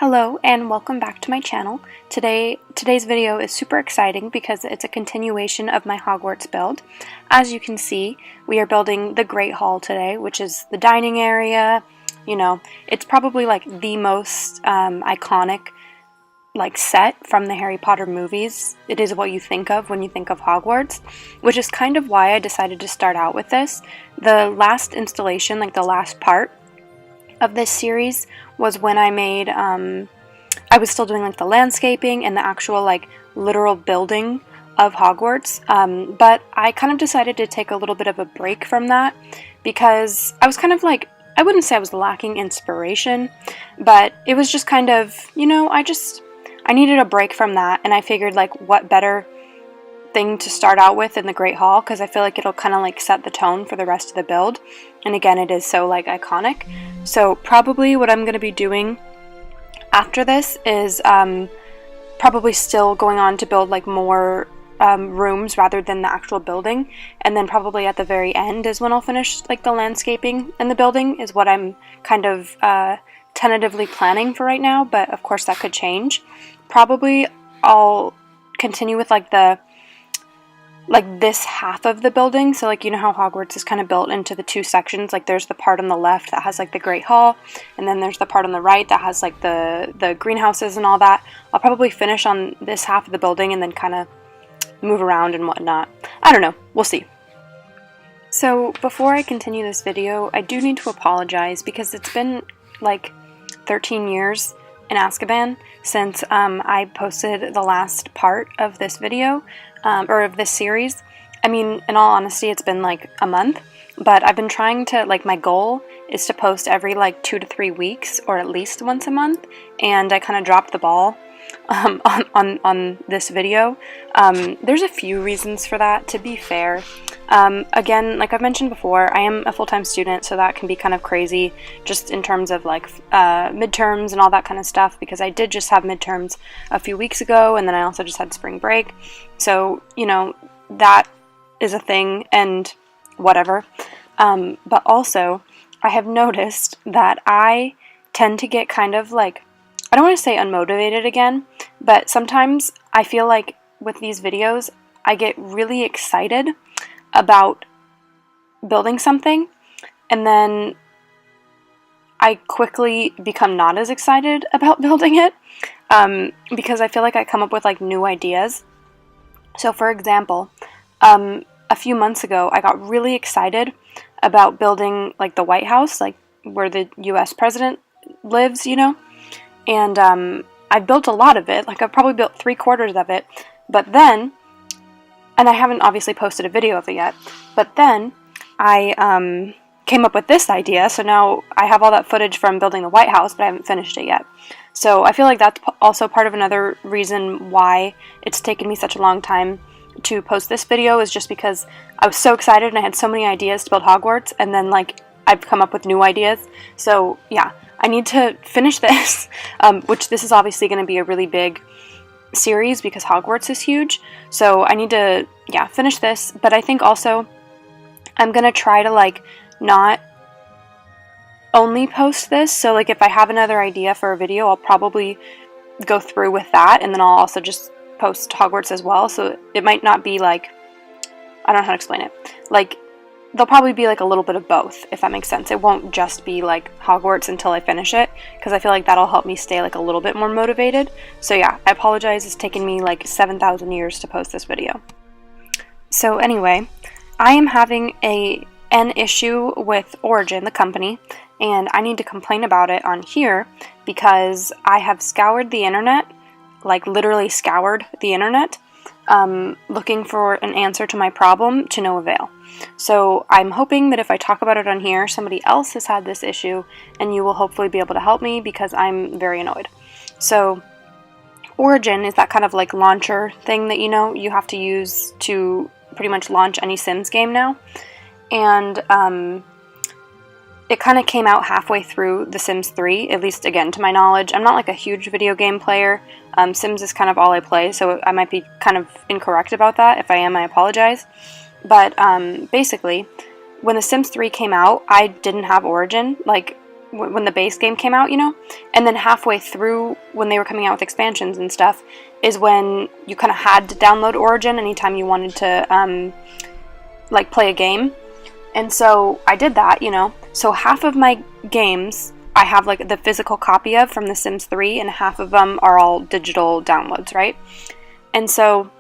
Hello and welcome back to my channel. Today's video is super exciting because it's a continuation of my Hogwarts build. As you can see, we are building the Great Hall today, which is the dining area. You know, it's probably like the most iconic set from the Harry Potter movies. It is what you think of when you think of Hogwarts, which is kind of why I decided to start out with this. The last installation, the last part of this series, was when I made, I was still doing the landscaping and the actual literal building of Hogwarts, but I kind of decided to take a little bit of a break from that because I was kind of I wouldn't say I was lacking inspiration, but it was just kind of, I needed a break from that, and I figured what better thing to start out with in the Great Hall, because I feel like it'll kind of set the tone for the rest of the build, and again, it is so iconic. So probably what I'm going to be doing after this is probably still going on to build more rooms rather than the actual building, and then probably at the very end is when I'll finish the landscaping in the building, is what I'm kind of tentatively planning for right now, but of course that could change. Probably I'll continue with this half of the building, so you know how Hogwarts is kind of built into the two sections, there's the part on the left that has the Great Hall, and then there's the part on the right that has the greenhouses and all that. I'll probably finish on this half of the building and then kind of move around and whatnot. I don't know, we'll see. So before I continue this video, I do need to apologize because it's been 13 years in Azkaban since I posted the last part of this video, or of this series. I mean, in all honesty, it's been a month, but I've been trying to, my goal is to post every 2 to 3 weeks, or at least once a month, and I kind of dropped the ball on this video. There's a few reasons for that, to be fair. Again, like I've mentioned before, I am a full-time student, so that can be kind of crazy just in terms of midterms and all that kind of stuff, because I did just have midterms a few weeks ago, and then I also just had spring break. So, that is a thing, and whatever. But also, I have noticed that I tend to get kind of I don't want to say unmotivated again, but sometimes I feel with these videos, I get really excited about building something, and then I quickly become not as excited about building it, because I feel I come up with new ideas. So for example, a few months ago, I got really excited about building the White House, where the US president lives, and I built a lot of it. I've probably built 3/4 of it, but then, and I haven't obviously posted a video of it yet, but then I came up with this idea, so now I have all that footage from building the White House, but I haven't finished it yet. So I feel that's also part of another reason why it's taken me such a long time to post this video, is just because I was so excited and I had so many ideas to build Hogwarts, and then I've come up with new ideas. So yeah, I need to finish this, which this is obviously going to be a really big series because Hogwarts is huge. So I need to, yeah, finish this. But I think also I'm going to try to not only post this. So if I have another idea for a video, I'll probably go through with that, and then I'll also just post Hogwarts as well. So it might not be I don't know how to explain it. There'll probably be a little bit of both, if that makes sense. It won't just be Hogwarts until I finish it, because I feel that'll help me stay a little bit more motivated. So yeah, I apologize, it's taken me 7,000 years to post this video. So anyway, I am having an issue with Origin, the company, and I need to complain about it on here because I have scoured the internet, literally scoured the internet, looking for an answer to my problem, to no avail. So I'm hoping that if I talk about it on here, somebody else has had this issue, and you will hopefully be able to help me, because I'm very annoyed. So Origin is that kind of launcher thing that you have to use to pretty much launch any Sims game now, and it kind of came out halfway through The Sims 3, at least again to my knowledge. I'm not a huge video game player. Sims is kind of all I play, so I might be kind of incorrect about that. If I am, I apologize. But basically, when The Sims 3 came out, I didn't have Origin. when the base game came out, you know, and then halfway through when they were coming out with expansions and stuff is when you kind of had to download Origin anytime you wanted to like play a game. And so I did that, you know. So half of my games I have like the physical copy of from The Sims 3, and half of them are all digital downloads, right? And so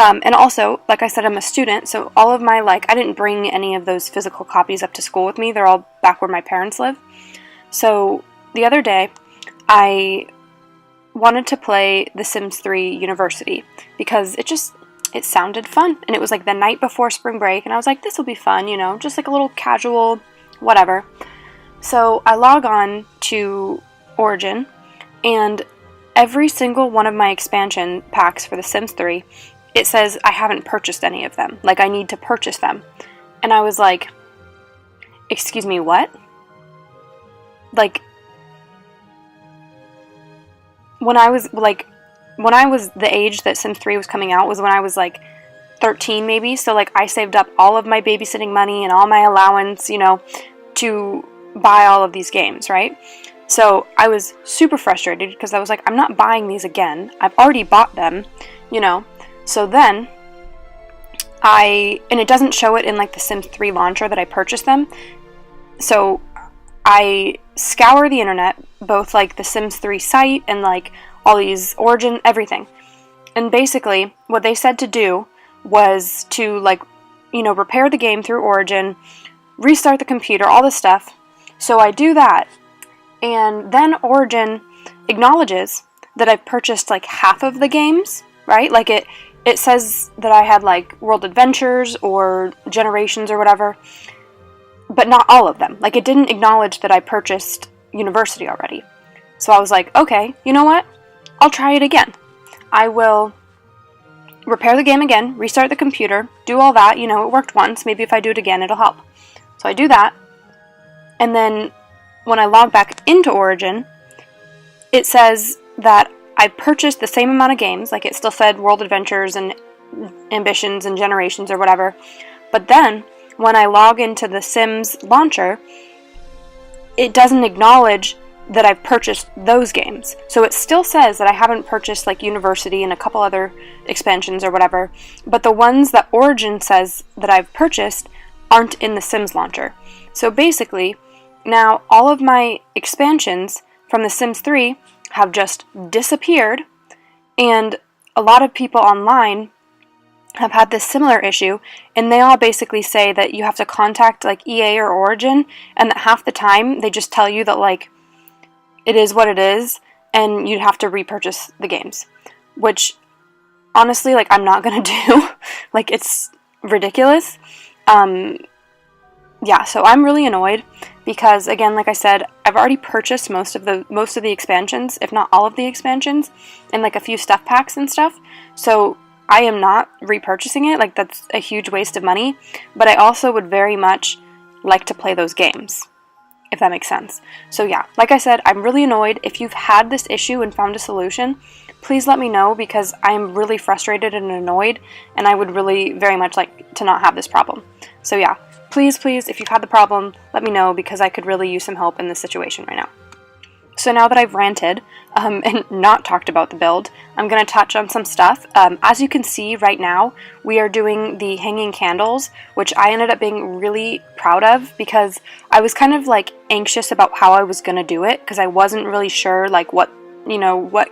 and also, like I said, I'm a student, so all of my, like, I didn't bring any of those physical copies up to school with me. They're all back where my parents live. So the other day, I wanted to play The Sims 3 University because it sounded fun. And it was like the night before spring break, and I was like, this will be fun, you know, just like a little casual whatever. So I log on to Origin, and every single one of my expansion packs for The Sims 3, it says I haven't purchased any of them. Like, I need to purchase them. And I was like, excuse me, what? Like, when I was the age that Sims 3 was coming out was when I was like 13 maybe. So like I saved up all of my babysitting money and all my allowance, you know, to buy all of these games, right? So I was super frustrated because I was like, I'm not buying these again. I've already bought them, you know. So then and it doesn't show it in like the Sims 3 launcher that I purchased them. So I scour the internet, both like the Sims 3 site and like all these Origin, everything. And basically what they said to do was to, like, you know, repair the game through Origin, restart the computer, all this stuff. So I do that, and then Origin acknowledges that I've purchased like half of the games, right? Like it says that I had like World Adventures or Generations or whatever, but not all of them. Like, it didn't acknowledge that I purchased University already. So I was like, okay, you know what? I'll try it again. I will repair the game again, restart the computer, do all that. You know, it worked once. Maybe if I do it again, it'll help. So I do that. And then when I log back into Origin, it says that I purchased the same amount of games. Like, it still said World Adventures and Ambitions and Generations or whatever. But then when I log into the Sims launcher, it doesn't acknowledge that I've purchased those games. So it still says that I haven't purchased like University and a couple other expansions or whatever, but the ones that Origin says that I've purchased aren't in the Sims launcher. So basically, now all of my expansions from The Sims 3 have just disappeared, and a lot of people online have had this similar issue, and they all basically say that you have to contact like EA or Origin, and that half the time they just tell you that like it is what it is, and you'd have to repurchase the games, which honestly, like, I'm not gonna do. Like, it's ridiculous. Yeah, so I'm really annoyed because, again, like I said, I've already purchased most of the expansions, if not all of the expansions, and like a few stuff packs and stuff. So I am not repurchasing it. Like, that's a huge waste of money. But I also would very much like to play those games, if that makes sense. So yeah, like I said, I'm really annoyed. If you've had this issue and found a solution, please let me know, because I am really frustrated and annoyed, and I would really very much like to not have this problem. So yeah, please, if you've had the problem, let me know, because I could really use some help in this situation right now. So now that I've ranted and not talked about the build, I'm going to touch on some stuff. As you can see right now, we are doing the hanging candles, which I ended up being really proud of, because I was kind of like anxious about how I was going to do it, because I wasn't really sure like what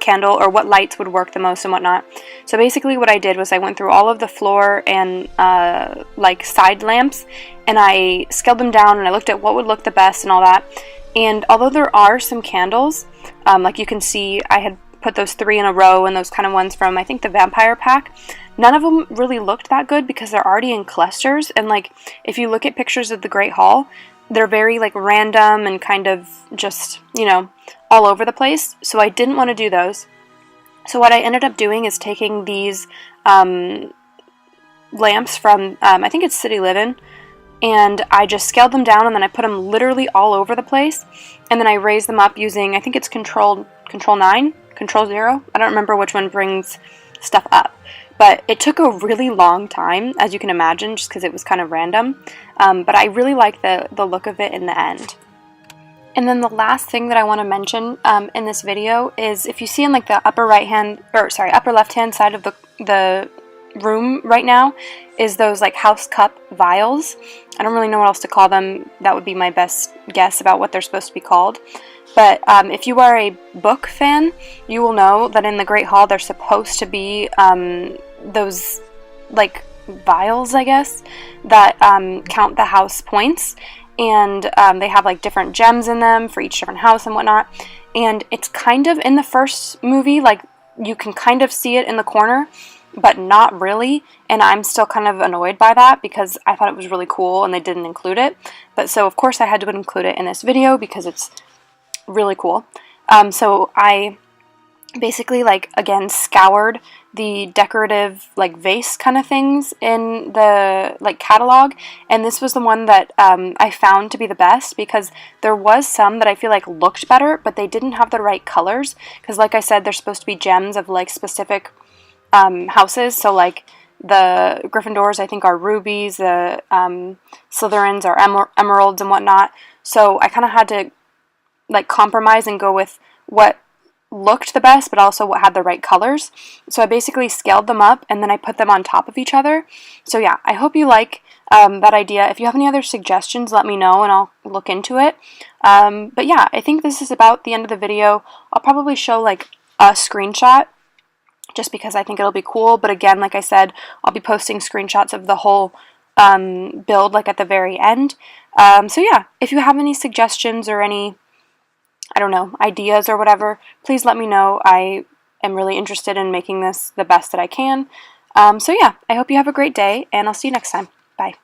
candle or what lights would work the most and whatnot. So basically what I did was I went through all of the floor and like side lamps, and I scaled them down, and I looked at what would look the best and all that. And although there are some candles, like you can see, I had put those 3 in a row, and those kind of ones from, I think, the Vampire pack. None of them really looked that good because they're already in clusters, and like if you look at pictures of the Great Hall, they're very like random and kind of just, you know, all over the place. So I didn't want to do those. So what I ended up doing is taking these lamps from, I think it's City Livin', and I just scaled them down, and then I put them literally all over the place, and then I raised them up using, I think it's Control 9, Control 0, I don't remember which one brings stuff up, but it took a really long time, as you can imagine, just because it was kind of random, but I really like the look of it in the end. And then the last thing that I want to mention in this video is if you see in like the upper left hand side of the room right now is those like house cup vials. I don't really know what else to call them. That would be my best guess about what they're supposed to be called. But if you are a book fan, you will know that in the Great Hall there's supposed to be those like vials, I guess, that count the house points, and they have like different gems in them for each different house and whatnot. And it's kind of in the first movie, like you can kind of see it in the corner, but not really, and I'm still kind of annoyed by that because I thought it was really cool and they didn't include it. But so of course I had to include it in this video because it's really cool. So I basically like again scoured the decorative like vase kind of things in the like catalog, and this was the one that I found to be the best because there was some that I feel like looked better, but they didn't have the right colors because like I said, they're supposed to be gems of like specific houses. So like the Gryffindors I think are rubies, the Slytherins are emeralds and whatnot. So I kind of had to like compromise and go with what looked the best but also what had the right colors. So I basically scaled them up and then I put them on top of each other. So yeah, I hope you like that idea. If you have any other suggestions, let me know and I'll look into it. But yeah, I think this is about the end of the video. I'll probably show like a screenshot just because I think it'll be cool. But again, like I said, I'll be posting screenshots of the whole build like at the very end. So yeah, if you have any suggestions or any, I don't know, ideas or whatever, please let me know. I am really interested in making this the best that I can. So yeah, I hope you have a great day and I'll see you next time. Bye.